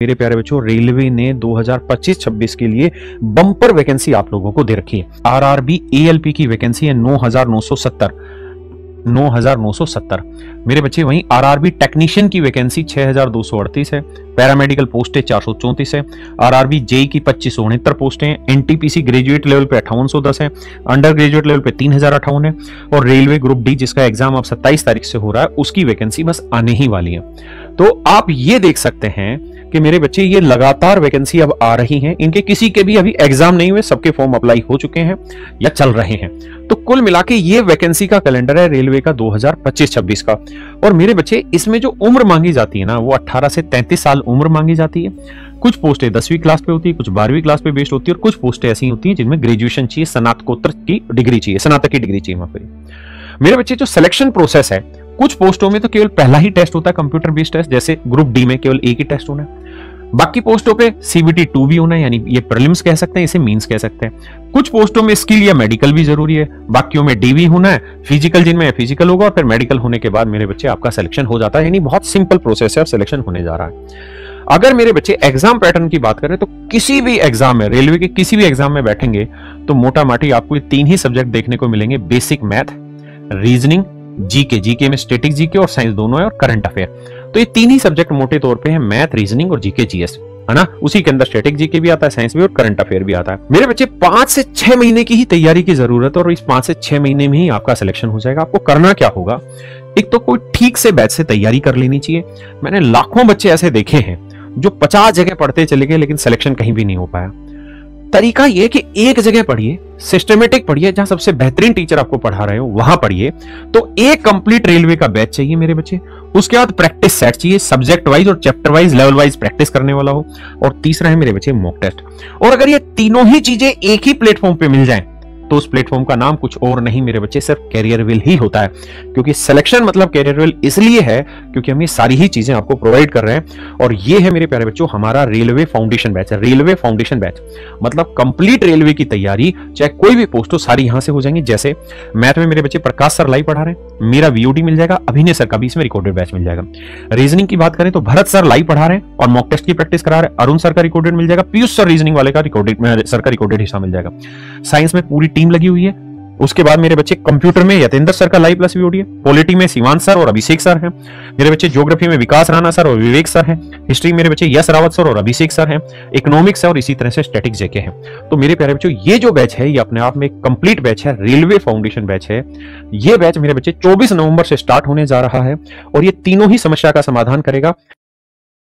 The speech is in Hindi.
मेरे प्यारे बच्चों, रेलवे ने 2025-26 के लिए बम्पर वैकेंसी आप लोगों को दे रखी है। आरआरबी एएलपी की वैकेंसी है 9,970। मेरे बच्चे, वहीं आरआरबी टेक्नीशियन की वैकेंसी 6,238 है। पैरामेडिकल पोस्टें 434 है। आरआरबी जेई की 2569 पोस्टें हैं। एनटीपीसी ग्रेजुएट लेवल पे 5810 है। अंडर ग्रेजुएट लेवल पे 3058 है। और रेलवे ग्रुप डी, जिसका एग्जाम अब 27 तारीख से हो रहा है, उसकी वैकेंसी बस आने ही वाली है। तो आप ये देख सकते हैं कि मेरे बच्चे, ये लगातार वैकेंसी अब आ रही हैं। इनके किसी के भी अभी एग्जाम नहीं हुए, सबके फॉर्म अप्लाई हो चुके हैं या चल रहे हैं। तो कुल मिला के ये वैकेंसी का कैलेंडर है रेलवे का 2025-26 का। और मेरे बच्चे, इसमें जो उम्र मांगी जाती है ना, वो 18 से 33 साल उम्र मांगी जाती है। कुछ पोस्टें 10वीं क्लास पे होती है, कुछ 12वीं क्लास पे बेस्ड होती है, और कुछ पोस्टें ऐसी होती हैं जिनमें ग्रेजुएशन चाहिए, स्नातकोत्तर की डिग्री चाहिए, स्नातक की डिग्री चाहिए वहां पर। मेरे बच्चे, जो सिलेक्शन प्रोसेस है, कुछ पोस्टों में तो केवल पहला ही टेस्ट होता है, कंप्यूटर बेस्ड टेस्ट, जैसे ग्रुप डी में केवल एक ही टेस्ट होना है। बाकी पोस्टों पे सीबीटी 2 भी होना है, यानी ये प्रीलिम्स कह सकते हैं, इसे मींस कह सकते हैं। कुछ पोस्टों में स्किल या मेडिकल भी जरूरी है, बाकियों में डीवी होना है, फिजिकल जिनमें फिजिकल होगा, और फिर मेडिकल होने के बाद मेरे बच्चे आपका सिलेक्शन हो जाता है। यानी बहुत सिंपल प्रोसेस है और सिलेक्शन होने जा रहा है। अगर मेरे बच्चे एग्जाम पैटर्न की बात करें तो किसी भी एग्जाम में, रेलवे के किसी भी एग्जाम में बैठेंगे तो मोटा माटी आपको 3 ही सब्जेक्ट देखने को मिलेंगे: basic math, reasoning, GK. GK में स्टैटिक जीके और साइंस दोनों है, और करंट अफेयर। तो ये 3 ही सब्जेक्ट मोटे तौर पे हैं, मैथ, रीजनिंग और जीके जीएस, है ना। उसी के अंदर स्टैटिक जीके भी आता है, साइंस भी, और करंट अफेयर भी आता है। मेरे बच्चे, 5 से 6 महीने की ही तैयारी की जरूरत है, और इस 5 से 6 महीने में ही आपका सिलेक्शन हो जाएगा। आपको करना क्या होगा? एक तो कोई ठीक से बैच से तैयारी कर लेनी चाहिए। मैंने लाखों बच्चे ऐसे देखे हैं जो 50 जगह पढ़ते चले गए, लेकिन सिलेक्शन कहीं भी नहीं हो पाया। तरीका यह कि एक जगह पढ़िए, सिस्टमेटिक पढ़िए, जहां सबसे बेहतरीन टीचर आपको पढ़ा रहे हो वहां पढ़िए। तो एक कंप्लीट रेलवे का बैच चाहिए मेरे बच्चे। उसके बाद प्रैक्टिस सेट चाहिए, सब्जेक्ट वाइज और chapter wise, level wise practice करने वाला हो। और तीसरा है मेरे बच्चे मॉक टेस्ट। और अगर ये तीनों ही चीजें एक ही प्लेटफॉर्म पे मिल जाएं तो उस प्लेटफॉर्म का नाम कुछ और नहीं मेरे बच्चे, सिर्फ कैरियरविल ही होता है। क्योंकि सिलेक्शन मतलब कैरियरविल इसलिए है क्योंकि हम ये सारी ही चीजें आपको प्रोवाइड कर रहे हैं। और ये है मेरे प्यारे बच्चों हमारा रेलवे फाउंडेशन बैच है। रेलवे फाउंडेशन बैच मतलब कंप्लीट रेलवे की तैयारी, चाहे कोई भी पोस्ट हो, सारी यहां से हो जाएंगी। जैसे मैथ में मेरे बच्चे प्रकाश सर लाइव पढ़ा रहे हैं, मेरा वीओडी मिल जाएगा, अभिनय सर का भी इसमें रिकॉर्डेड बैच मिल जाएगा। रीजनिंग की बात करें तो भरत सर लाइव पढ़ा रहे हैं और मॉक टेस्ट की प्रैक्टिस करा रहे हैं, अरुण सर का रिकॉर्डेड मिल जाएगा, पीयूष सर रीजनिंग वाले का रिकॉर्डेड, सर का रिकॉर्डेड हिस्सा मिल जाएगा। साइंस में पूरी टीम लगी हुई है। उसके बाद मेरे बच्चे कंप्यूटर में यतेंद्र सर का लाइव प्लस वीडियो है, पॉलिटी में शिवान सर और अभिषेक सर हैं, मेरे बच्चे ज्योग्राफी में विकास राणा सर और विवेक सर हैं, हिस्ट्री मेरे बच्चे यश रावत सर और अभिषेक सर हैं, इकोनॉमिक्स है और इसी तरह से स्टैटिक जेके हैं। तो मेरे प्यारे बच्चों, ये जो बैच है ये अपने आप में एक कंप्लीट बैच है, रेलवे फाउंडेशन बैच है। ये बैच मेरे बच्चे 24 नवंबर से स्टार्ट होने जा रहा है और ये तीनों ही समस्या का समाधान करेगा।